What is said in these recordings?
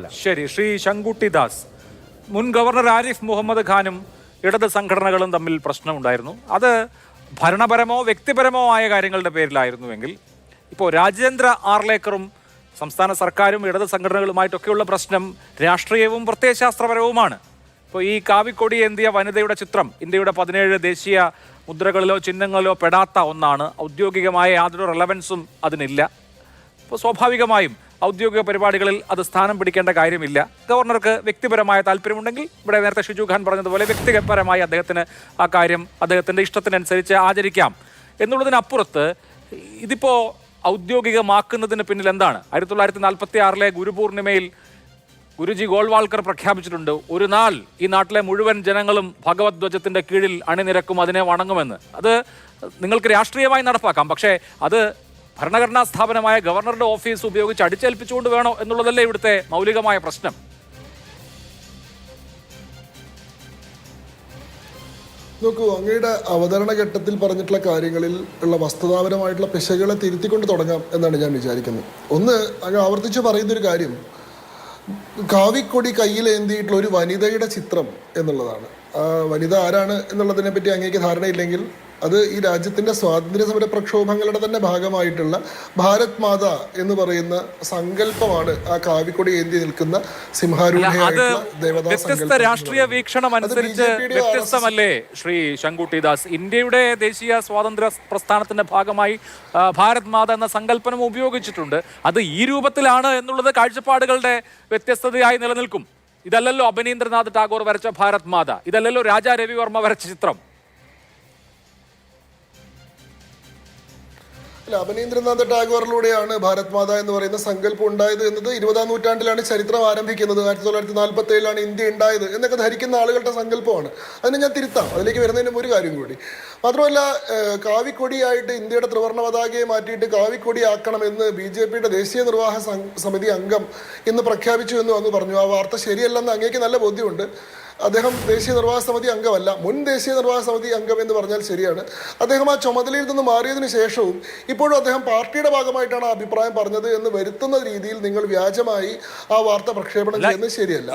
പ്രശ്നമല്ല. ശരി, ശ്രീ ശങ്കുട്ടി ദാസ്, മുൻ ഗവർണർ ആരിഫ് മുഹമ്മദ് ഖാനും ഇടത് സംഘടനകളും തമ്മിൽ പ്രശ്നമുണ്ടായിരുന്നു. അത് ഭരണപരമോ വ്യക്തിപരമോ ആയ കാര്യങ്ങളുടെ പേരിലായിരുന്നുവെങ്കിൽ ഇപ്പോൾ രാജേന്ദ്ര ആർലേക്കറും സംസ്ഥാന സർക്കാരും ഇടത് സംഘടനകളുമായിട്ടൊക്കെയുള്ള പ്രശ്നം രാഷ്ട്രീയവും പ്രത്യയശാസ്ത്രപരവുമാണ്. ഇപ്പോൾ ഈ കാവിക്കൊടി ഏന്തിയ വനിതയുടെ ചിത്രം ഇന്ത്യയുടെ 17 ദേശീയ മുദ്രകളിലോ ചിഹ്നങ്ങളിലോ പെടാത്ത ഒന്നാണ്. ഔദ്യോഗികമായ യാതൊരു റെലവൻസും അതിനില്ല. അപ്പോൾ സ്വാഭാവികമായും ഔദ്യോഗിക പരിപാടികളിൽ അത് സ്ഥാനം പിടിക്കേണ്ട കാര്യമില്ല. ഗവർണർക്ക് വ്യക്തിപരമായ താല്പര്യമുണ്ടെങ്കിൽ ഇവിടെ നേരത്തെ ഷിജു ഖാൻ പറഞ്ഞതുപോലെ വ്യക്തിപരമായി അദ്ദേഹത്തിന് ആ കാര്യം അദ്ദേഹത്തിൻ്റെ ഇഷ്ടത്തിനനുസരിച്ച് ആചരിക്കാം എന്നുള്ളതിനപ്പുറത്ത് ഇതിപ്പോൾ ഔദ്യോഗികമാക്കുന്നതിന് പിന്നിൽ എന്താണ്? 1946 ഗുരുപൂർണിമയിൽ ഗുരുജി ഗോൾവാൾക്കർ പ്രഖ്യാപിച്ചിട്ടുണ്ട്, ഒരു നാൾ ഈ നാട്ടിലെ മുഴുവൻ ജനങ്ങളും ഭഗവത് ധ്വജത്തിൻ്റെ കീഴിൽ അണിനിരക്കും, അതിനെ വണങ്ങുമെന്ന്. അത് നിങ്ങൾക്ക് രാഷ്ട്രീയമായി നടപ്പാക്കാം, പക്ഷേ അത് ഭരണഘടനാ സ്ഥാപനമായ ഗവർണറുടെ ഓഫീസ് ഉപയോഗിച്ച് അടിച്ചേൽപ്പിച്ചുകൊണ്ട് വേണോ എന്നുള്ളതല്ലേ ഇവിടുത്തെ മൗലികമായ പ്രശ്നം. നോക്കൂ, അങ്ങയുടെ അവതരണ ഘട്ടത്തിൽ പറഞ്ഞിട്ടുള്ള കാര്യങ്ങളിൽ ഉള്ള വസ്തുതാപരമായിട്ടുള്ള പിശകുകളെ തിരുത്തിക്കൊണ്ട് തുടങ്ങാം എന്നാണ് ഞാൻ വിചാരിക്കുന്നത്. ഒന്ന്, അങ്ങ് ആവർത്തിച്ച് പറയുന്നൊരു കാര്യം കാവിക്കൊടി കയ്യിലേന്തിയിട്ടുള്ള ഒരു വനിതയുടെ ചിത്രം എന്നുള്ളതാണ്. ആ വനിത ആരാണ് എന്നുള്ളതിനെ പറ്റി അങ്ങേക്ക് ധാരണയില്ലെങ്കിൽ അത് ഈ രാജ്യത്തിൻ്റെ സ്വാതന്ത്ര്യ സമര പ്രക്ഷോഭങ്ങളുടെ തന്നെ ഭാഗമായിട്ടുള്ള ഭാരത് മാത എന്ന് പറയുന്ന സങ്കല്പമാണ് ആ കാവിക്കൊടി ഏന്തി നിൽക്കുന്ന സിംഹാരൂഢയായിട്ടുള്ള ദേവതാ വ്യത്യസ്ത രാഷ്ട്രീയ വീക്ഷണം അനുസരിച്ച് വ്യത്യസ്തമല്ലേ ശ്രീ ശങ്കുട്ടി ദാസ്? ഇന്ത്യയുടെ ദേശീയ സ്വാതന്ത്ര്യ പ്രസ്ഥാനത്തിന്റെ ഭാഗമായി ഭാരത് മാത എന്ന സങ്കല്പനം ഉപയോഗിച്ചിട്ടുണ്ട്. അത് ഈ രൂപത്തിലാണ് എന്നുള്ളത് കാഴ്ചപ്പാടുകളുടെ വ്യത്യസ്തതയായി നിലനിൽക്കും. ഇതല്ലല്ലോ അബനീന്ദ്രനാഥ് ടാഗോർ വരച്ച ഭാരത് മാത, ഇതല്ലല്ലോ രാജാ രവിവർമ്മ വരച്ച ചിത്രം. അല്ല, അബനീന്ദ്രനാഥ് ടാഗോറിലൂടെയാണ് ഭാരത് മാത എന്ന് പറയുന്ന സങ്കല്പം ഉണ്ടായത് എന്നത് 20-ാം നൂറ്റാണ്ടിലാണ് ചരിത്രം ആരംഭിക്കുന്നത്. 1947 ഇന്ത്യ ഉണ്ടായത് എന്നൊക്കെ ധരിക്കുന്ന ആളുകളുടെ സങ്കല്പമാണ്. അതിനെ ഞാൻ തിരുത്താം, അതിലേക്ക് വരുന്നതിനും ഒരു കാര്യം കൂടി. മാത്രമല്ല, കാവിക്കൊടിയായിട്ട് ഇന്ത്യയുടെ ത്രിവർണ്ണ പതാകയെ മാറ്റിയിട്ട് കാവിക്കൊടി ആക്കണമെന്ന് BJPയുടെ ദേശീയ നിർവാഹ സമിതി അംഗം ഇന്ന് പ്രഖ്യാപിച്ചു എന്ന് അങ്ങ് പറഞ്ഞു. ആ വാർത്ത ശരിയല്ലെന്ന് അങ്ങേക്ക് നല്ല ബോധ്യമുണ്ട്. അദ്ദേഹം ദേശീയ നിർവാഹക സമിതി അംഗമല്ല, മുൻ ദേശീയ നിർവാഹക സമിതി അംഗം എന്ന് പറഞ്ഞാൽ ശരിയാണ്. അദ്ദേഹം ആ ചുമതലയിൽ നിന്ന് മാറിയതിനു ശേഷവും ഇപ്പോഴും അദ്ദേഹം പാർട്ടിയുടെ ഭാഗമായിട്ടാണ് ആ അഭിപ്രായം പറഞ്ഞത് എന്ന് വരുത്തുന്ന രീതിയിൽ നിങ്ങൾ വ്യാജമായി ആ വാർത്ത പ്രക്ഷേപണം ചെയ്യുന്നത് ശരിയല്ല.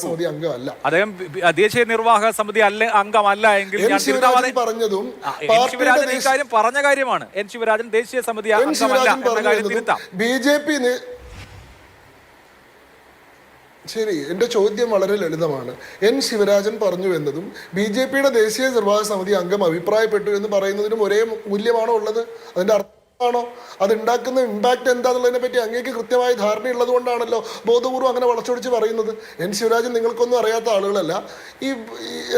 സമിതി അംഗമല്ല, അദ്ദേഹം ദേശീയ നിർവാഹക സമിതി അംഗമല്ല എങ്കിൽ പറഞ്ഞതും പറഞ്ഞ കാര്യമാണ്. എൻ ശിവരാജൻ ദേശീയ സമിതി BJP. ശരി, എൻ്റെ ചോദ്യം വളരെ ലളിതമാണ്. എൻ ശിവരാജൻ പറഞ്ഞു എന്നതും BJPയുടെ ദേശീയ നിർവാഹക സമിതി അംഗം അഭിപ്രായപ്പെട്ടു എന്ന് പറയുന്നതിനും ഒരേ മൂല്യമാണോ ഉള്ളത്? അതിൻ്റെ അർത്ഥമാണോ? അതുണ്ടാക്കുന്ന ഇമ്പാക്റ്റ് എന്താണെന്നുള്ളതിനെ പറ്റി അങ്ങേക്ക് കൃത്യമായ ധാരണയുള്ളത് കൊണ്ടാണല്ലോ ബോധപൂർവ്വം അങ്ങനെ വളച്ചൊടിച്ച് പറയുന്നത്. എൻ ശിവരാജൻ നിങ്ങൾക്കൊന്നും അറിയാത്ത ആളുകളല്ല. ഈ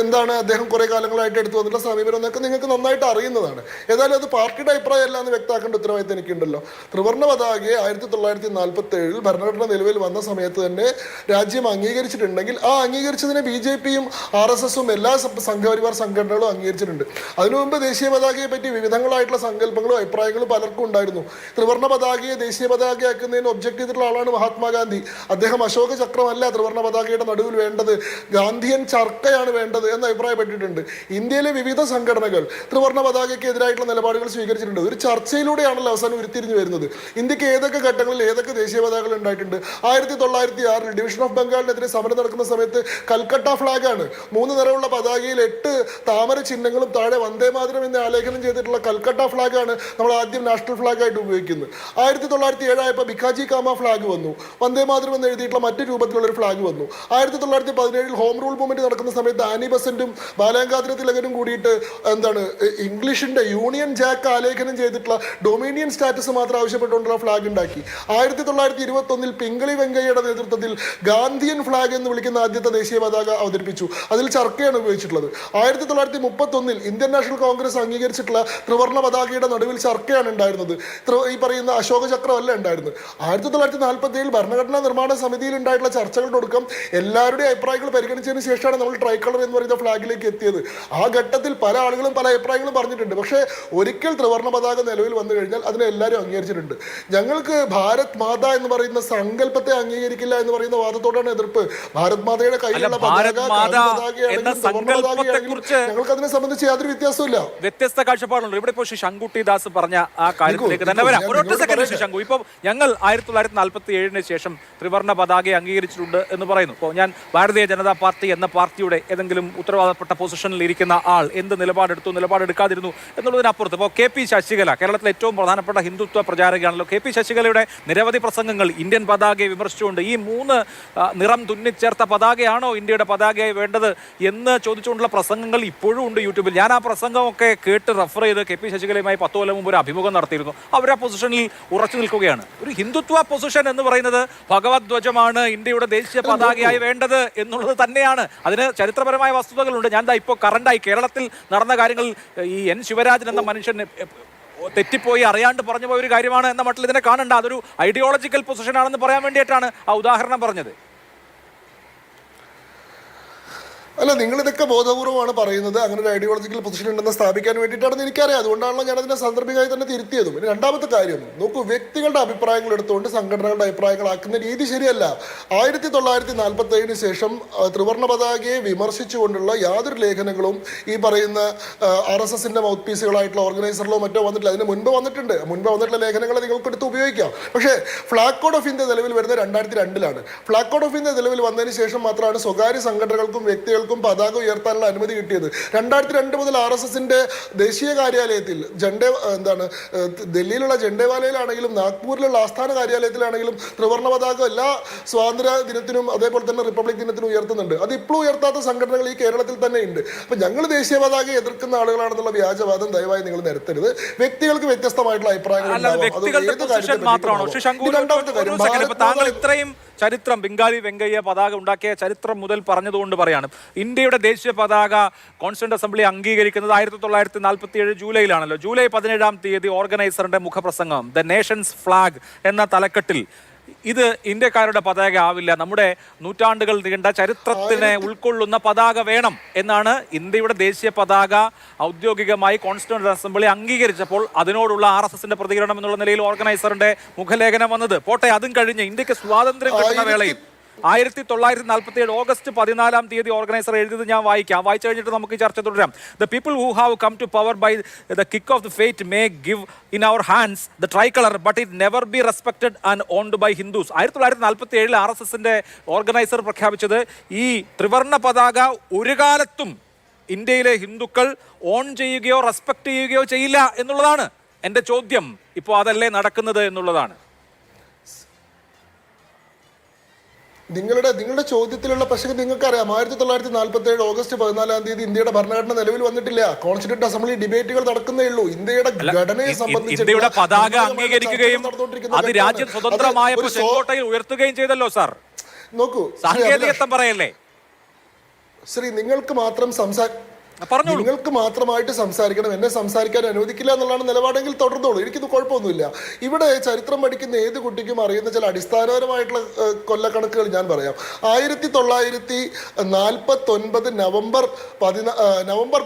എന്താണ് അദ്ദേഹം കുറേ കാലങ്ങളായിട്ട് എടുത്തു വന്നിട്ടുള്ള സമീപനം എന്നൊക്കെ നിങ്ങൾക്ക് നന്നായിട്ട് അറിയുന്നതാണ്. ഏതായാലും അത് പാർട്ടിയുടെ അഭിപ്രായമല്ല എന്ന് വ്യക്തമാക്കേണ്ട ഉത്തരവാദിത്തം എനിക്കുണ്ടല്ലോ. ത്രിവർണ്ണ പതാകയെ 1947 ഭരണഘടന നിലവിൽ വന്ന സമയത്ത് തന്നെ രാജ്യം അംഗീകരിച്ചിട്ടുണ്ടെങ്കിൽ ആ അംഗീകരിച്ചതിനെ BJPയും RSSും എല്ലാ സംഘപരിവാർ സംഘടനകളും അംഗീകരിച്ചിട്ടുണ്ട്. അതിനു മുമ്പ് ദേശീയ പതാകയെ പറ്റി വിവിധങ്ങളായിട്ടുള്ള സങ്കല്പങ്ങളും അഭിപ്രായങ്ങളും പലർക്കും ഉണ്ടായിരുന്നു. ത്രിവർണ്ണ പതാകയെ ദേശീയ പതാകയാക്കുന്നതിന് ഒബ്ജക്ട് ചെയ്തിട്ടുള്ള ആളാണ് മഹാത്മാഗാന്ധി. അദ്ദേഹം അശോക ചക്രമല്ല ത്രിവർണ്ണ പതാകയുടെ നടുവിൽ വേണ്ടത്, ഗാന്ധിയൻ ചർക്കയാണ് വേണ്ടത് എന്ന് അഭിപ്രായപ്പെട്ടിട്ടുണ്ട്. ഇന്ത്യയിലെ വിവിധ സംഘടനകൾ ത്രിവർണ്ണ പതാകയ്ക്ക് എതിരായിട്ടുള്ള നിലപാടുകൾ സ്വീകരിച്ചിട്ടുണ്ട്. ഒരു ചർച്ചയിലൂടെയാണല്ലോ അവസാനം ഉരുത്തിരിഞ്ഞു വരുന്നത്. ഇന്ത്യക്ക് ഏതൊക്കെ ഘട്ടങ്ങളിൽ ഏതൊക്കെ ദേശീയ പതാകകൾ ഉണ്ടായിട്ടുണ്ട്. 1906 ഡിവിഷൻ ഓഫ് ബംഗാളിനെതിരെ സമരം നടക്കുന്ന സമയത്ത് കൽക്കട്ട ഫ്ലാഗാണ്. 3 നിറമുള്ള പതാകയിൽ 8 താമര ചിഹ്നങ്ങളും താഴെ വന്ദേമാതരം എന്ന് ആലേഖനം ചെയ്തിട്ടുള്ള കൽക്കട്ട ഫ്ലാഗാണ് നമ്മൾ ആദ്യം നാഷണൽ ഫ്ലാഗായിട്ട് ഉപയോഗിക്കുന്നത്. 1907 ആയപ്പോൾ ബിക്കാജി കാമ ഫ്ലാഗ് വന്നു. വന്ദേമാതരം എന്ന് എഴുതിയിട്ടുള്ള മറ്റു രൂപത്തിലുള്ള ഒരു ഫ്ലാഗ് വന്നു. 1917 ഹോം റൂൾ മൂവ്മെന്റ് നടക്കുന്ന സമയത്ത് ആനി ബസന്റും ബാലഗംഗാധര തിലകനും കൂടിയിട്ട് ഇംഗ്ലീഷിന്റെ യൂണിയൻ ജാക്ക് ആലേഖനം ചെയ്തിട്ടുള്ള ഡൊമീനിയൻ സ്റ്റാറ്റസ് മാത്രം ആവശ്യപ്പെട്ടുകൊണ്ടുള്ള ഫ്ലാഗ് ഉണ്ടാക്കി. 1921 പിംഗളി വെങ്കയ്യയുടെ നേതൃത്വത്തിൽ ഗാന്ധിയൻ ഫ്ലാഗ് എന്ന് വിളിക്കുന്ന ആദ്യത്തെ ദേശീയ പതാക അവതരിപ്പിച്ചു. അതിൽ ചർക്കയാണ് ഉപയോഗിച്ചിട്ടുള്ളത്. 1931 ഇന്ത്യൻ നാഷണൽ കോൺഗ്രസ് അംഗീകരിച്ചിട്ടുള്ള ത്രിവർണ്ണ പതാകയുടെ നടുവിൽ ചർക്കയാണ് ഉണ്ടായിരുന്നത്. ഈ പറയുന്ന അശോക ചക്രമല്ല ഉണ്ടായിരുന്നത്. 1947 ഭരണഘടനാ നിർമ്മാണ സമിതിയിൽ ഉണ്ടായിട്ടുള്ള ചർച്ചകളുടെ ഒടുക്കം എല്ലാവരുടെയും അഭിപ്രായങ്ങൾ പരിഗണിച്ചതിന് ശേഷമാണ് നമ്മൾ ട്രൈക്കളർ എന്ന് പറയുന്ന ഫ്ലാഗിലേക്ക് എത്തിയത്. ആ ഘട്ടത്തിൽ പല ആളുകളും പല അഭിപ്രായങ്ങളും പറഞ്ഞിട്ടുണ്ട്. പക്ഷേ ഒരിക്കൽ ത്രിവർണ്ണ പതാക നിലവിൽ വന്നു കഴിഞ്ഞാൽ അതിനെ എല്ലാവരും അംഗീകരിച്ചിട്ടുണ്ട്. ഞങ്ങൾക്ക് ഭാരത് മാത എന്ന് പറയുന്ന സങ്കല്പത്തെ അംഗീകരിക്കില്ല എന്ന് പറയുന്ന വാദത്തോടാണ് എതിർപ്പ്. ഭാരത് മാതയുടെ കയ്യിലുള്ള ഞങ്ങൾക്ക് അതിനെ സംബന്ധിച്ച് യാതൊരു വ്യത്യാസവും ഇല്ല. വ്യത്യസ്ത കാഴ്ചപ്പാടുണ്ട്. ഇവിടെ ഇപ്പോൾ ശങ്കുട്ടി ദാസ് പറഞ്ഞ ആ കാര്യത്തിലേക്ക് തന്നെ വരാം. ഒരൊറ്റ സെക്കൻഡ് ശശാങ്കു. ഇപ്പോൾ ഞങ്ങൾ 1947 ശേഷം ത്രിവർണ്ണ പതാക അംഗീകരിച്ചിട്ടുണ്ട് എന്ന് പറയുന്നു. ഇപ്പോൾ ഞാൻ ഭാരതീയ ജനതാ പാർട്ടി എന്ന പാർട്ടിയുടെ ഏതെങ്കിലും ഉത്തരവാദപ്പെട്ട പൊസിഷനിൽ ഇരിക്കുന്ന ആൾ എന്ത് നിലപാടെടുത്തു, നിലപാടെടുക്കാതിരുന്നു എന്നുള്ളതിനപ്പുറത്ത് ഇപ്പോൾ കെ പി ശശികല കേരളത്തിലെ ഏറ്റവും പ്രധാനപ്പെട്ട ഹിന്ദുത്വ പ്രചാരകയാണല്ലോ. കെ പി ശശികലയുടെ നിരവധി പ്രസംഗങ്ങൾ ഇന്ത്യൻ പതാകയെ വിമർശിച്ചുകൊണ്ട് ഈ 3 നിറം തുന്നിച്ചേർത്ത പതാകയാണോ ഇന്ത്യയുടെ പതാകയായി വേണ്ടത് എന്ന് ചോദിച്ചുകൊണ്ടുള്ള പ്രസംഗങ്ങൾ ഇപ്പോഴും ഉണ്ട് യൂട്യൂബിൽ. ഞാൻ ആ പ്രസംഗമൊക്കെ കേട്ട് റെഫർ ചെയ്ത് കെ പി ശശികലയുമായി 10 കൊല്ലം മുമ്പ് ഒരു അഭിമുഖം നടത്തിയിരുന്നു. അവർ ആ പൊസിഷനിൽ ഉറച്ചു നിൽക്കുകയാണ്. ഒരു ഹിന്ദുത്വ പൊസിഷൻ എന്ന് പറയുന്നത് ഭഗവത്ധ്വജമാണ് ഇന്ത്യയുടെ ദേശീയ പതാകയായി വേണ്ടത് എന്നുള്ളത് തന്നെയാണ്. അതിന് ചരിത്രപരമായ വസ്തുതകളുണ്ട്. ഞാൻ ഇപ്പോൾ കറണ്ടായി കേരളത്തിൽ നടന്ന കാര്യങ്ങൾ ഈ എൻ ശിവരാജൻ എന്ന മനുഷ്യൻ തെറ്റിപ്പോയി അറിയാണ്ട് പറഞ്ഞു പോയ ഒരു കാര്യമാണ് എന്ന മട്ടിൽ ഇതിനെ കാണണ്ട. അതൊരു ഐഡിയോളജിക്കൽ പൊസിഷനാണെന്ന് പറയാൻ വേണ്ടിയിട്ടാണ് ആ ഉദാഹരണം പറഞ്ഞത്. അല്ല, നിങ്ങൾ ഇതൊക്കെ ബോധപൂർവമാണ് പറയുന്നത്. അങ്ങനെ ഒരു ഐഡിയോളജിക്കൽ പൊസിഷൻ ഉണ്ടെന്ന് സ്ഥാപിക്കാൻ വേണ്ടിയിട്ടാണെന്ന് എനിക്കറിയാം. അതുകൊണ്ടാണല്ലോ ഞാൻ അതിനെ സാന്ദർഭികമായി തന്നെ തിരുത്തിയതും. പിന്നെ രണ്ടാമത്തെ കാര്യം നോക്കൂ, വ്യക്തികളുടെ അഭിപ്രായങ്ങൾ എടുത്തുകൊണ്ട് സംഘടനകളുടെ അഭിപ്രായങ്ങളാക്കുന്ന രീതി ശരിയല്ല. 1947 ശേഷം ത്രിവർണ്ണ പതാകയെ വിമർശിച്ചുകൊണ്ടുള്ള യാതൊരു ലേഖനങ്ങളും ഈ പറയുന്ന RSSന്റെ മൗത്ത് പീസുകളായിട്ടുള്ള ഓർഗനൈസറിലോ മറ്റോ വന്നിട്ടില്ല. അതിന് മുൻപ് വന്നിട്ടുണ്ട്. മുൻപ് വന്നിട്ടുള്ള ലേഖനങ്ങളെ നിങ്ങൾക്ക് എടുത്ത് ഉപയോഗിക്കാം. പക്ഷേ ഫ്ലാഗ് കോഡ് ഓഫ് ഇന്ത്യ നിലവിൽ വരുന്നത് 2002 ഫ്ലാഗ് കോഡ് ഓഫ് ഇന്ത്യ നിലവിൽ വന്നതിന് ശേഷം മാത്രമാണ് സ്വകാര്യ സംഘടനകൾക്കും വ്യക്തികൾക്കും പതാക ഉയർത്താനുള്ള അനുമതി കിട്ടിയത്. 2002 മുതൽ RSSന്റെ ദേശീയ കാര്യാലയത്തിൽ ഡൽഹിയിലുള്ള ജണ്ടേവാലയിലാണെങ്കിലും നാഗ്പൂരിലുള്ള ആസ്ഥാന കാര്യാലയത്തിലാണെങ്കിലും ത്രിവർണ്ണ പതാക എല്ലാ സ്വാതന്ത്ര്യ ദിനത്തിനും അതേപോലെ തന്നെ റിപ്പബ്ലിക് ദിനത്തിനും ഉയർത്തുന്നുണ്ട്. അത് ഇപ്പോഴും ഉയർത്താത്ത സംഘടനകൾ ഈ കേരളത്തിൽ തന്നെ ഉണ്ട്. അപ്പൊ ഞങ്ങൾ ദേശീയ പതാകയെ എതിർക്കുന്ന ആളുകളാണെന്നുള്ള വ്യാജവാദം ദയവായി നിങ്ങൾ നിരത്തരുത്. വ്യക്തികൾക്ക് വ്യത്യസ്തമായിട്ടുള്ള അഭിപ്രായങ്ങൾ ചരിത്രം ബംഗാളി വെങ്കയ്യ പതാക ഉണ്ടാക്കിയ ചരിത്രം മുതൽ പറഞ്ഞതുകൊണ്ട് പറയാണ്. ഇന്ത്യയുടെ ദേശീയ പതാക കോൺസ്റ്റിറ്റ്യൂന്റ് അസംബ്ലി അംഗീകരിക്കുന്നത് 1947 ജൂലൈയിലാണല്ലോ. ജൂലൈ 17 ഓർഗനൈസറിന്റെ മുഖപ്രസംഗം ദ നേഷൻസ് ഫ്ലാഗ് എന്ന തലക്കെട്ടിൽ ഇത് ഇന്ത്യക്കാരുടെ പതാക ആവില്ല, നമ്മുടെ നൂറ്റാണ്ടുകൾ നീണ്ട ചരിത്രത്തിനെ ഉൾക്കൊള്ളുന്ന പതാക വേണം എന്നാണ് ഇന്ത്യയുടെ ദേശീയ പതാക ഔദ്യോഗികമായി കോൺസ്റ്റിറ്റ്യൂന്റ് അസംബ്ലി അംഗീകരിച്ചപ്പോൾ അതിനോടുള്ള RSSന്റെ പ്രതികരണം എന്നുള്ള നിലയിൽ ഓർഗനൈസറിന്റെ മുഖലേഖനം വന്നത്. പോട്ടെ, അതും കഴിഞ്ഞ് ഇന്ത്യക്ക് സ്വാതന്ത്ര്യം കിട്ടുന്ന വേളയിൽ 1947 ഓഗസ്റ്റ് 14 ഓർഗനൈസർ എഴുതിയത് ഞാൻ വായിക്കാം. വായിച്ചു കഴിഞ്ഞിട്ട് നമുക്ക് ഈ ചർച്ച തുടരാം. The people who have come to power by the kick of the fate may give in our hands the tricolour but it never be respected and owned by Hindus. 1947 RSSന്റെ ഓർഗനൈസർ പ്രഖ്യാപിച്ചത് ഈ ത്രിവർണ്ണ പതാക ഒരു കാലത്തും ഇന്ത്യയിലെ ഹിന്ദുക്കൾ ഓൺ ചെയ്യുകയോ റെസ്പെക്ട് ചെയ്യുകയോ ചെയ്യില്ല എന്നുള്ളതാണ്. എൻ്റെ ചോദ്യം ഇപ്പോൾ അതല്ലേ നടക്കുന്നത് എന്നുള്ളതാണ്. നിങ്ങളുടെ ചോദ്യത്തിലുള്ള പ്രശ്നം നിങ്ങൾക്കറിയാം. 1947 ഓഗസ്റ്റ് 14 ഇന്ത്യയുടെ ഭരണഘടന നിലവിൽ വന്നിട്ടില്ല. കോൺസ്റ്റിറ്റ്യൂന്റ് അസംബ്ലി ഡിബേറ്റുകൾ നടക്കുന്നേ ഉള്ളൂ. ഇന്ത്യയുടെ ഘടനയെ സംബന്ധിച്ച് ഇന്ത്യയുടെ പതാക അംഗീകരിക്കുകയും അത് രാജ്യം സ്വതന്ത്രമായപ്പോൾ ചെങ്കോട്ടയിൽ ഉയർത്തുകയും ചെയ്തല്ലോ സാർ. നോക്കൂ, സാങ്കേതികത്വം പറയല്ലേ നിങ്ങൾക്ക് മാത്രമായിട്ട് സംസാരിക്കണം, എന്നെ സംസാരിക്കാൻ അനുവദിക്കില്ല എന്നുള്ളതാണ് നിലപാടെങ്കിൽ തുടർന്നോളൂ. എനിക്കിത് കുഴപ്പമൊന്നുമില്ല. ഇവിടെ ചരിത്രം പഠിക്കുന്ന ഏത് കുട്ടിക്കും അറിയുന്ന ചില അടിസ്ഥാനപരമായിട്ടുള്ള കൊല്ലക്കണക്കുകൾ ഞാൻ പറയാം. 1949 നവംബർ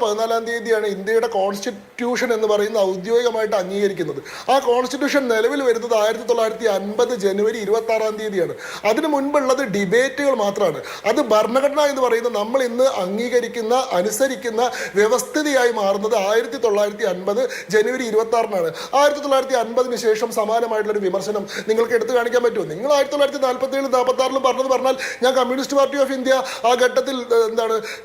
14 ഇന്ത്യയുടെ കോൺസ്റ്റിറ്റ്യൂഷൻ എന്ന് പറയുന്ന ഔദ്യോഗികമായിട്ട് അംഗീകരിക്കുന്നത്. ആ കോൺസ്റ്റിറ്റ്യൂഷൻ നിലവിൽ വരുന്നത് 1950 ജനുവരി 26 അതിനു മുൻപുള്ളത് ഡിബേറ്റുകൾ മാത്രമാണ്. അത് ഭരണഘടന എന്ന് പറയുന്ന നമ്മൾ ഇന്ന് അംഗീകരിക്കുന്ന അനുസരിക്കുന്ന വ്യവസ്ഥിതിയായി മാറുന്നത് 1950 ജനുവരി 26 1950 ശേഷം സമാനമായിട്ടുള്ള ഒരു വിമർശനം നിങ്ങൾക്ക് എടുത്തു കാണിക്കാൻ പറ്റുമോ? നിങ്ങൾ 1947 46 പറഞ്ഞാൽ ഞാൻ കമ്മ്യൂണിസ്റ്റ് പാർട്ടി ഓഫ് ഇന്ത്യ ആ ഘട്ടത്തിൽ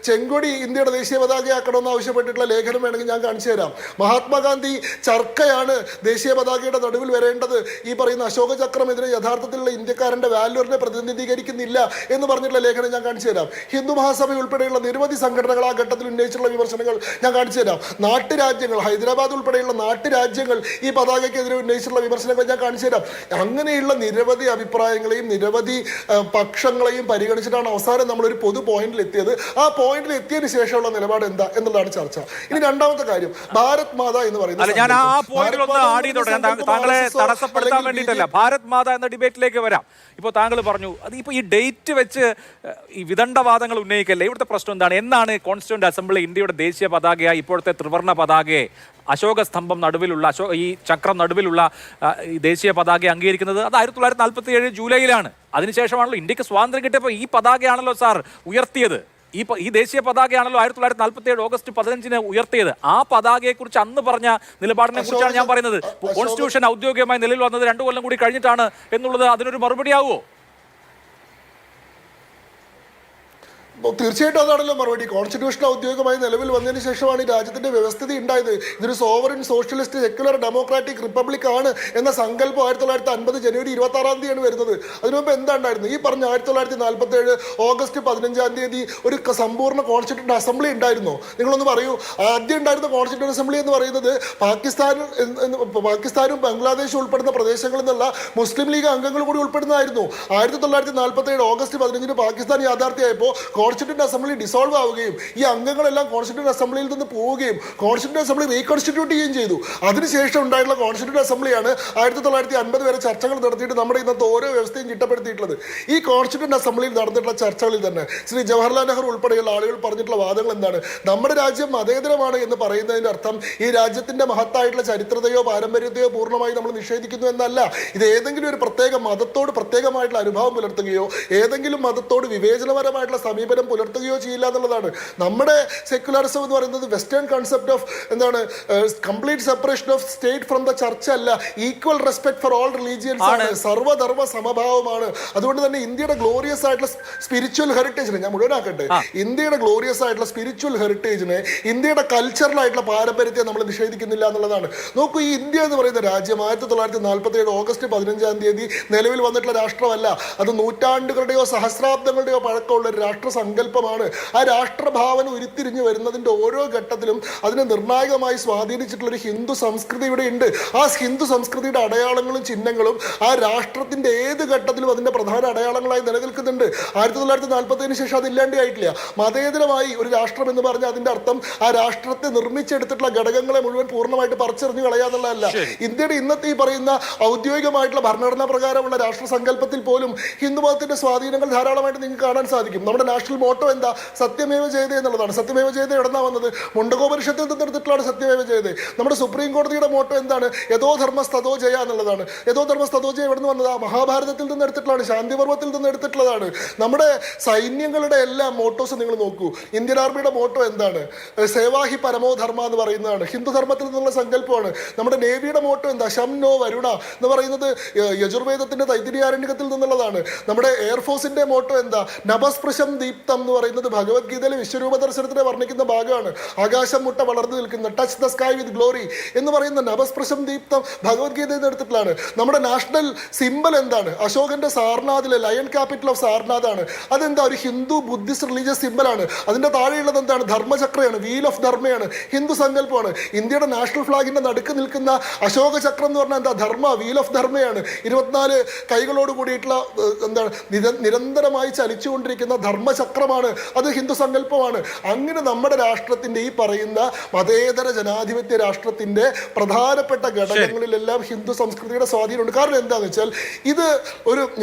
ചെങ്കൊടി ഇന്ത്യയുടെ ദേശീയ പതാകയാക്കണമെന്ന് ആവശ്യപ്പെട്ടിട്ടുള്ള ലേഖനം വേണമെങ്കിൽ ഞാൻ കാണിച്ചു തരാം. മഹാത്മാഗാന്ധി ചർക്കയാണ് ദേശീയ പതാകയുടെ നടുവിൽ വരേണ്ടത്, ഈ പറയുന്ന അശോക ചക്രം ഇതിന് യഥാർത്ഥത്തിലുള്ള ഇന്ത്യക്കാരന്റെ വാല്യൂറിനെ പ്രതിനിധീകരിക്കുന്നില്ല എന്ന് പറഞ്ഞിട്ടുള്ള ലേഖനം ഞാൻ കാണിച്ചു തരാം. ഹിന്ദു മഹാസഭ ഉൾപ്പെടെയുള്ള നിരവധി സംഘടനകൾ ആ ഘട്ടത്തിൽ ഉന്നയിച്ചിട്ടുള്ള വിമർശനങ്ങൾ ഞാൻ കാണിച്ചു തരാം. നാട്ടുരാജ്യങ്ങൾ, ഹൈദരാബാദ് ഉൾപ്പെടെയുള്ള നാട്ടുരാജ്യങ്ങൾ ഈ പതാകയ്ക്കെതിരെ ഉന്നയിച്ചിട്ടുള്ള വിമർശനങ്ങൾ ഞാൻ കാണിച്ചു തരാം. അങ്ങനെയുള്ള നിരവധി അഭിപ്രായങ്ങളെയും നിരവധി പക്ഷങ്ങളെയും പരിഗണിച്ചിട്ടാണ് അവസാനം നമ്മളൊരു പൊതു പോയിന്റിൽ എത്തിയത്. ആ പോയിന്റിൽ എത്തിയതിനു ശേഷമുള്ള നിലപാട് എന്താ എന്നുള്ളതാണ് ചർച്ച. ഇനി രണ്ടാമത്തെ കാര്യം, ഭാരത് മാത എന്ന് പറയുന്നത് ഞാൻ ആ പോയിന്റിലൊന്ന് താങ്കളെ തടസ്സപ്പെടുത്താൻ വേണ്ടിയിട്ടല്ല, ഭാരത് മാത എന്ന ഡിബേറ്റിലേക്ക് വരാം. ഇപ്പോൾ താങ്കൾ പറഞ്ഞു അത് ഇപ്പോൾ ഈ ഡേറ്റ് വെച്ച് ഈ വിദണ്ഡവാദങ്ങൾ ഉന്നയിക്കല്ലേ. ഇവിടുത്തെ പ്രശ്നം എന്താണ്? എന്നാണ് കോൺസ്റ്റിറ്റ്യൂന്റ് അസംബ്ലി ഇന്ത്യയുടെ ദേശീയ പതാകയായി ഇപ്പോഴത്തെ ത്രിവർണ്ണ പതാകയെ അശോക സ്തംഭം നടുവിലുള്ള ഈ ചക്രം നടുവിലുള്ള ഈ ദേശീയ പതാക അംഗീകരിക്കുന്നത്? അത് 1947 ജൂലൈയിലാണ്. അതിനുശേഷമാണല്ലോ ഇന്ത്യക്ക് സ്വാതന്ത്ര്യം കിട്ടിയപ്പോൾ ഈ പതാകയാണല്ലോ സാർ ഉയർത്തിയത്. ഈ ദേശീയ പതാകയാണല്ലോ 1947 ഓഗസ്റ്റ് 15 ഉയർത്തിയത്. ആ പതാകയെക്കുറിച്ച് അന്ന് പറഞ്ഞ നിലപാടിനെ കുറിച്ചാണ് ഞാൻ പറയുന്നത്. കോൺസ്റ്റിറ്റ്യൂഷൻ ഔദ്യോഗികമായി നിലവിൽ വന്നത് 2 കൊല്ലം കൂടി കഴിഞ്ഞിട്ടാണ് എന്നുള്ളത് അതിനൊരു മറുപടിയാവുമോ? തീർച്ചയായിട്ടും അതാണല്ലോ മറുപടി. കോൺസ്റ്റിറ്റ്യൂഷൻ ഔദ്യോഗികമായി നിലവിൽ വന്നതിന് ശേഷമാണ് ഈ രാജ്യത്തിന്റെ വ്യവസ്ഥിതി ഉണ്ടായത്. ഇതൊരു sovereign socialist secular democratic republic ആണ് എന്ന സങ്കല്പം 1950 ജനുവരി 26 വരുന്നത്. അതിനു മുമ്പ് എന്താ ഉണ്ടായിരുന്നു? ഈ പറഞ്ഞ 1947 ഓഗസ്റ്റ് 15 ഒരു സമ്പൂർണ്ണ കോൺസ്റ്റിറ്റ്യൂഷൻ അസംബ്ലി ഉണ്ടായിരുന്നോ? നിങ്ങളൊന്ന് പറയൂ. ആദ്യം ഉണ്ടായിരുന്ന കോൺസ്റ്റിറ്റ്യൂഷൻ അസംബ്ലി എന്ന് പറയുന്നത് പാകിസ്ഥാനും ബംഗ്ലാദേശും ഉൾപ്പെടുന്ന പ്രദേശങ്ങളിൽ നിന്നുള്ള മുസ്ലിം ലീഗ് അംഗങ്ങൾ കൂടി ഉൾപ്പെടുന്നതായിരുന്നു. 1947 ഓഗസ്റ്റ് 15 പാകിസ്ഥാൻ യാഥാർത്ഥ്യമായപ്പോൾ കോൺസ്റ്റിറ്റ്യൂന്റ് അസംബ്ലി ഡിസോൾവ് ആവുകയും ഈ അംഗങ്ങളെല്ലാം കോൺസ്റ്റിറ്റ്യൂന്റ് അസംബ്ലിയിൽ നിന്ന് പോവുകയും കോൺസ്റ്റിറ്റ്യൂന്റ് അസംബ്ലി റീകോൺസ്റ്റിറ്റ്യൂട്ട് ചെയ്യുകയും ചെയ്തു. അതിനുശേഷം ഉണ്ടായിട്ടുള്ള കോൺസ്റ്റിറ്റ്യൂന്റ് അസംബ്ലിയാണ് 1950 വരെ ചർച്ചകൾ നടത്തിയിട്ട് നമ്മുടെ ഇന്നത്തെ ഓരോ വ്യവസ്ഥയും ചിട്ടപ്പെടുത്തിയിട്ടുള്ളത്. ഈ കോൺസ്റ്റിറ്റ്യൂന്റ് അസംബ്ലിയിൽ നടന്നിട്ടുള്ള ചർച്ചകളിൽ തന്നെ ശ്രീ ജവഹർലാൽ നെഹ്റു ഉൾപ്പെടെയുള്ള ആളുകൾ പറഞ്ഞിട്ടുള്ള വാദങ്ങൾ എന്താണ്? നമ്മുടെ രാജ്യം മതേതരമാണ് എന്ന് പറയുന്നതിന്റെ അർത്ഥം ഈ രാജ്യത്തിന്റെ മഹത്തായിട്ടുള്ള ചരിത്രത്തെയോ പാരമ്പര്യത്തെയോ പൂർണ്ണമായി നമ്മൾ നിഷേധിക്കുന്നു എന്നല്ല. ഇത് ഏതെങ്കിലും ഒരു പ്രത്യേക മതത്തോട് പ്രത്യേകമായിട്ടുള്ള അനുഭാവം പുലർത്തുകയോ ഏതെങ്കിലും മതത്തോട് വിവേചനപരമായിട്ടുള്ള സമീപനം പുലർത്തുകയോ ചെയ്യില്ല എന്നുള്ളതാണ്. നമ്മുടെ സെക്യുലറിസം എന്ന് പറയുന്നത് വെസ്റ്റേൺ കൺസെപ്റ്റ് ഓഫ് എന്താണ് complete separation of state from the church അല്ല, equal respect for all religions ആണ്, സർവ്വധർമ്മ സമഭാവമാണ്. അതുകൊണ്ട് തന്നെ ഇന്ത്യയുടെ ഗ്ലോറിയസ് ആയിട്ടുള്ള സ്പിരിച്വൽ ഹെറിറ്റേജിനെ ഞാൻ മുഴുവനാക്കട്ടെ. ഇന്ത്യയുടെ ഗ്ലോറിയസ് ആയിട്ടുള്ള സ്പിരിച്വൽ ഹെറിറ്റേജിനെ, ഇന്ത്യയുടെ കൾച്ചറലായിട്ടുള്ള പാരമ്പര്യത്തെ നമ്മൾ നിഷേധിക്കുന്നില്ല എന്നുള്ളതാണ്. നോക്കൂ, ഈ ഇന്ത്യ എന്ന് പറയുന്ന രാജ്യം 1947 ഓഗസ്റ്റ് 15 നിലവിൽ വന്നിട്ടുള്ള രാഷ്ട്രമല്ല. അത് നൂറ്റാണ്ടുകളുടെയോ സഹസ്രാബ്ദങ്ങളുടെയോ പഴക്കമുള്ള ഒരു രാഷ്ട്ര സങ്കല്പമാണ്. ആ രാഷ്ട്രഭാവന ഉരുത്തിരിഞ്ഞു വരുന്നതിന്റെ ഓരോ ഘട്ടത്തിലും അതിനെ നിർണായകമായി സ്വാധീനിച്ചിട്ടുള്ള ഒരു ഹിന്ദു സംസ്കൃതി ഇവിടെ ഉണ്ട്. ആ ഹിന്ദു സംസ്കൃതിയുടെ അടയാളങ്ങളും ചിഹ്നങ്ങളും ആ രാഷ്ട്രത്തിന്റെ ഏത് ഘട്ടത്തിലും അതിന്റെ പ്രധാന അടയാളങ്ങളായി നിലനിൽക്കുന്നുണ്ട്. 1947 ശേഷം അത് ഇല്ലാണ്ടായിട്ടില്ല. മതേതരമായി ഒരു രാഷ്ട്രം എന്ന് പറഞ്ഞാൽ അതിന്റെ അർത്ഥം ആ രാഷ്ട്രത്തെ നിർമ്മിച്ചെടുത്തിട്ടുള്ള ഘടകങ്ങളെ മുഴുവൻ പൂർണ്ണമായിട്ട് പറിച്ചെറിഞ്ഞു കളയാന്നുള്ളതല്ല. ഇന്ത്യയുടെ ഇന്നത്തെ ഈ പറയുന്ന ഔദ്യോഗികമായിട്ടുള്ള ഭരണഘടനാ പ്രകാരമുള്ള രാഷ്ട്ര സങ്കല്പത്തിൽ പോലും ഹിന്ദുമതത്തിന്റെ സ്വാധീനങ്ങൾ ധാരാളമായിട്ട് നിങ്ങൾക്ക് കാണാൻ സാധിക്കും. നമ്മുടെ നാഷണൽ മോട്ടോ എന്താ? സത്യമേവ ജയതേ എന്നുള്ളതാണ്. സത്യമേവ ജയതേ എവിടെന്നാ വന്നത്? മുണ്ടകോപനിഷത്തിൽ നിന്നെടുത്തിട്ടുള്ള സത്യമേവ ജയതേ. നമ്മുടെ സുപ്രീം കോടതിയുടെ മോട്ടോ എന്താണ്? യഥോ ധർമ്മ സ്തതോ ജയ എന്നുള്ളതാണ്. യഥോ ധർമ്മ സ്തതോ ജയ എവിടെ നിന്ന് വന്നത്? മഹാഭാരതത്തിൽ നിന്ന് എടുത്തിട്ടുള്ളതാണ്, ശാന്തിപർവത്തിൽ നിന്ന് എടുത്തിട്ടുള്ളതാണ്. നമ്മുടെ സൈന്യങ്ങളുടെ എല്ലാ മോട്ടോസ് നിങ്ങൾ നോക്കൂ. ഇന്ത്യൻ ആർമിയുടെ മോട്ടോ എന്താണ്? സേവാഹി പരമോ ധർമ്മ എന്ന് പറയുന്നതാണ്. ഹിന്ദു ധർമ്മത്തിൽ നിന്നുള്ള സങ്കല്പമാണ്. നമ്മുടെ നേവിയുടെ മോട്ടോ എന്താ? ശം നോ വരുണ എന്ന് പറയുന്നത് യജുർവേദത്തിന്റെ തൈത്തിരിയാരണ്യകത്തിൽ നിന്നുള്ളതാണ്. നമ്മുടെ എയർഫോഴ്സിന്റെ മോട്ടോ എന്താ? നഭസ്പൃശം ദീപ്തം എന്ന് പറയുന്നത് ഭഗവത്ഗീതയിലെ വിശ്വരൂപ ദർശനത്തിനെ വർണ്ണിക്കുന്ന ഭാഗമാണ്. ആകാശം മുട്ട വളർന്നു നിൽക്കുന്ന touch the sky with glory എന്ന് പറയുന്ന നഭസ്പൃശം ദീപ്തം ഭഗവത്ഗീതയിൽ നിന്ന് എടുത്തിട്ടുള്ളതാണ്. നമ്മുടെ നാഷണൽ സിംബൽ എന്താണ്? അശോകന്റെ സാർനാഥിലെ ലയൺ ക്യാപിറ്റൽ ഓഫ് സാർനാഥ് ആണ്. അതെന്താ? ഒരു ഹിന്ദു ബുദ്ധിസ്റ്റ് റിലീജിയസ് സിംബലാണ്. അതിന്റെ താഴെയുള്ളത് എന്താണ്? ധർമ്മചക്രയാണ്, വീൽ ഓഫ് ധർമ്മയാണ്, ഹിന്ദു സങ്കല്പമാണ്. ഇന്ത്യയുടെ നാഷണൽ ഫ്ലാഗിന്റെ നടുക്ക് നിൽക്കുന്ന അശോക ചക്രം എന്ന് പറഞ്ഞാൽ എന്താ? ധർമ്മ, വീൽ ഓഫ് ധർമ്മയാണ്. 24 കൈകളോട് കൂടിയിട്ടുള്ള എന്താണ് നിരന്തരമായി ചലിച്ചുകൊണ്ടിരിക്കുന്ന ധർമ്മചക്രമാണ്. അത് ഹിന്ദു സങ്കല്പമാണ്. അങ്ങനെ നമ്മുടെ രാഷ്ട്രത്തിന്റെ ഈ പറയുന്ന മതേതര ജനാധിപത്യ രാഷ്ട്രത്തിന്റെ പ്രധാനപ്പെട്ട ഘടകങ്ങളിലെല്ലാം ഹിന്ദു സംസ്കൃതിയുടെ സ്വാധീനമുണ്ട്. കാരണം എന്താന്ന് വെച്ചാൽ ഇത്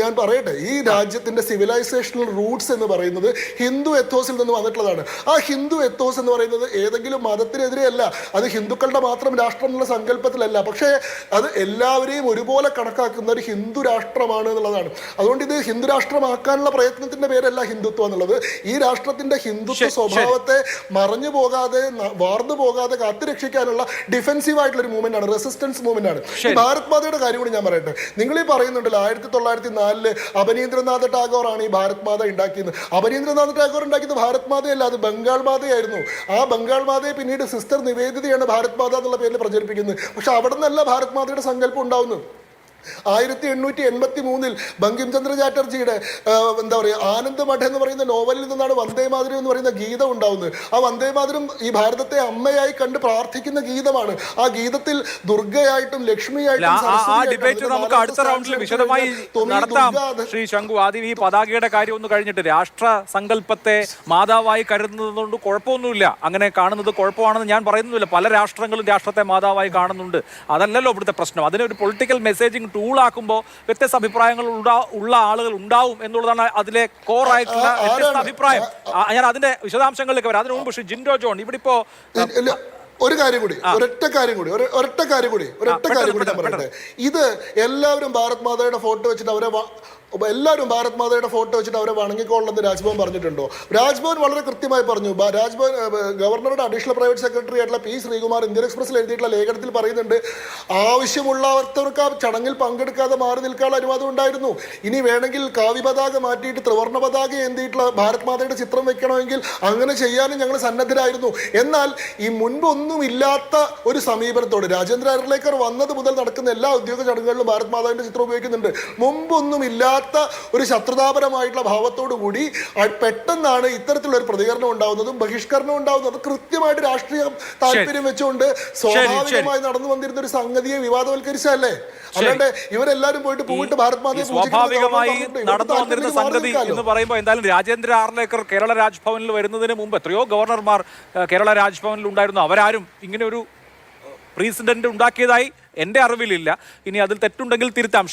ഞാൻ പറയട്ടെ, ഈ രാജ്യത്തിന്റെ സിവിലൈസേഷണൽ റൂട്ട്സ് എന്ന് പറയുന്നത് ഹിന്ദു എത്തോസിൽ നിന്ന് വന്നിട്ടുള്ളതാണ്. ആ ഹിന്ദു എത്തോസ് എന്ന് പറയുന്നത് ഏതെങ്കിലും മതത്തിനെതിരെയല്ല, അത് ഹിന്ദുക്കളുടെ മാത്രം രാഷ്ട്രം എന്നുള്ള സങ്കല്പത്തിലല്ല, പക്ഷേ അത് എല്ലാവരെയും ഒരുപോലെ കണക്കാക്കുന്ന ഒരു ഹിന്ദു രാഷ്ട്രമാണ് എന്നുള്ളതാണ്. അതുകൊണ്ട് ഇത് ഹിന്ദു രാഷ്ട്രമാക്കാനുള്ള പ്രയത്നത്തിന്റെ പേരല്ല ഹിന്ദുത്വം എന്നുള്ളത്. ഈ രാഷ്ട്രത്തിന്റെ ഹിന്ദുത്വ സ്വഭാവത്തെ മറഞ്ഞു പോകാതെ വാർന്നു പോകാതെ കാത്തുരക്ഷിക്കാനുള്ള ഡിഫെൻസീവ് ആയിട്ടുള്ള ഒരു മൂവ്മെന്റ് ആണ്, റെസിസ്റ്റൻസ് മൂവ്മെന്റ് ആണ്. ഭാരത് മാതയുടെ കാര്യം കൂടി ഞാൻ പറയട്ടെ. നിങ്ങൾ ഈ പറയുന്നുണ്ടല്ലോ 1904 അപനീന്ദ്രനാഥ് ടാഗോർ ആണ് ഈ ഭാരത് മാത ഉണ്ടാക്കിയത്. അപനീന്ദ്രനാഥ് ടാഗോർ ഉണ്ടാക്കിയത് ഭാരത് മാതയല്ല, അത് ബംഗാൾ മാതയായിരുന്നു. ആ ബംഗാൾ മാതയെ പിന്നീട് സിസ്റ്റർ നിവേദിതയാണ് ഭാരത് മാത എന്നുള്ള പേരിൽ പ്രചരിപ്പിക്കുന്നത്. പക്ഷെ അവിടെ നിന്നല്ല ഭാരത് മാതയുടെ സങ്കല്പം ഉണ്ടാവുന്നത്. 1883 ബങ്കിം ചന്ദ്ര ചാറ്റർജിയുടെ എന്താ പറയുക ആനന്ദ് മഠ എന്ന് പറയുന്ന നോവലിൽ നിന്നാണ് വന്ദേമാതരം എന്ന് പറയുന്ന ഗീതം ഉണ്ടാവുന്നത്. ആ വന്ദേമാതരം ഈ ഭാരതത്തെ അമ്മയായി കണ്ട് പ്രാർത്ഥിക്കുന്ന ഗീതമാണ്. ആ ഗീതത്തിൽ ദുർഗയായിട്ടും ലക്ഷ്മിയായിട്ടും നമുക്ക് അടുത്ത റൗണ്ടിൽ വിശദമായി നടത്താം. ശ്രീ ശങ്കു, ആദ്യം ഈ പതാകയുടെ കാര്യം ഒന്ന് കഴിഞ്ഞിട്ട്, രാഷ്ട്ര സങ്കല്പത്തെ മാതാവായി കരുതുന്നതുകൊണ്ട് കുഴപ്പമൊന്നുമില്ല, അങ്ങനെ കാണുന്നത് കുഴപ്പമാണെന്ന് ഞാൻ പറയുന്നില്ല. പല രാഷ്ട്രങ്ങളും രാഷ്ട്രത്തെ മാതാവായി കാണുന്നുണ്ട്, അതല്ലല്ലോ ഇവിടുത്തെ പ്രശ്നം. അതിനൊരു പൊളിറ്റിക്കൽ മെസ്സേജിങ് ടൂളാക്കുമ്പോൾ വ്യത്യസ്ത അഭിപ്രായങ്ങൾ ഉള്ള ആളുകൾ ഉണ്ടാവും എന്നുള്ളതാണ് അതിലെ കോർ ആയിട്ടുള്ള വ്യത്യസ്ത അഭിപ്രായം. ഞാൻ അതിന്റെ വിശദാംശങ്ങളിലേക്ക് വരാം. അതിനു മുമ്പ് ശ്രീ ജിൻഡോ ജോൺ, ഇവിടെ ഇപ്പോ ഒരു കാര്യം കൂടി, ഒരൊറ്റ കാര്യം കൂടി ഞാൻ പറയട്ടെ. ഇത് എല്ലാവരും ഭാരത് മാതയുടെ ഫോട്ടോ വെച്ചിട്ട് അവരെ എല്ലാവരും ഭാരത് മാതയുടെ ഫോട്ടോ വെച്ചിട്ട് അവരെ വണങ്ങിക്കൊള്ളുന്നത് രാജ്ഭവൻ പറഞ്ഞിട്ടുണ്ടോ? രാജ്ഭവൻ വളരെ കൃത്യമായി പറഞ്ഞു. രാജ്ഭവൻ ഗവർണറുടെ അഡീഷണൽ പ്രൈവറ്റ് സെക്രട്ടറി ആയിട്ടുള്ള പി ശ്രീകുമാർ ഇന്ത്യൻ എക്സ്പ്രസിൽ എഴുതിയിട്ടുള്ള ലേഖനത്തിൽ പറയുന്നുണ്ട്, ആവശ്യമുള്ളവർക്ക് ആ ചടങ്ങിൽ പങ്കെടുക്കാതെ മാറി നിൽക്കാനുള്ള അനുവാദം ഉണ്ടായിരുന്നു. ഇനി വേണമെങ്കിൽ കാവ്യ പതാക മാറ്റിയിട്ട് ത്രിവർണ്ണ പതാക എന്തിയിട്ടുള്ള ഭാരത് മാതയുടെ ചിത്രം വെക്കണമെങ്കിൽ അങ്ങനെ ചെയ്യാനും ഞങ്ങൾ സന്നദ്ധരായിരുന്നു. എന്നാൽ ഈ മുൻപൊന്നും ഇല്ലാത്ത ഒരു സമീപനത്തോട് രാജേന്ദ്ര അർലേക്കർ വന്നത് മുതൽ നടക്കുന്ന എല്ലാ ഉദ്യോഗ ചടങ്ങുകളിലും ഭാരത് മാതാവിന്റെ ചിത്രം ഉപയോഗിക്കുന്നുണ്ട്. മുമ്പൊന്നും ഇല്ലാത്ത ഒരു ശത്രുതാപരമായിട്ടുള്ള ഭാവത്തോടു കൂടി പെട്ടെന്നാണ് ഇത്തരത്തിലുള്ള ഒരു പ്രതികരണം ഉണ്ടാവുന്നതും ബഹിഷ്കരണം ഉണ്ടാവുന്നതും. അത് കൃത്യമായിട്ട് രാഷ്ട്രീയ താല്പര്യം വെച്ചുകൊണ്ട് സ്വാഭാവികമായി നടന്നു വന്നിരുന്ന ഒരു സംഗതിയെ വിവാദവൽക്കരിച്ചല്ലേ? അല്ലാണ്ട് ഇവരെല്ലാരും പോയിട്ട് പോയിട്ട് ഭാരത് മാതയെ സ്വാഭാവികമായി നടന്നു വന്നിരുന്ന സംഗതി എന്ന് പറയുമ്പോൾ എന്തായാലും രാജേന്ദ്ര ആർലേക്കർ കേരള രാജ്ഭവനിൽ വരുന്നതിന് മുമ്പ് എത്രയോ ഗവർണർമാർ കേരള രാജ്ഭവനിൽ ഉണ്ടായിരുന്നു. അവരാരും ഇങ്ങനെ ഒരു പ്രസിഡന്റ് ഉണ്ടാക്കിയതായി എൻ്റെ അറിവിലില്ല. ഇനി അതിൽ തെറ്റുണ്ടെങ്കിൽ തിരുത്താം.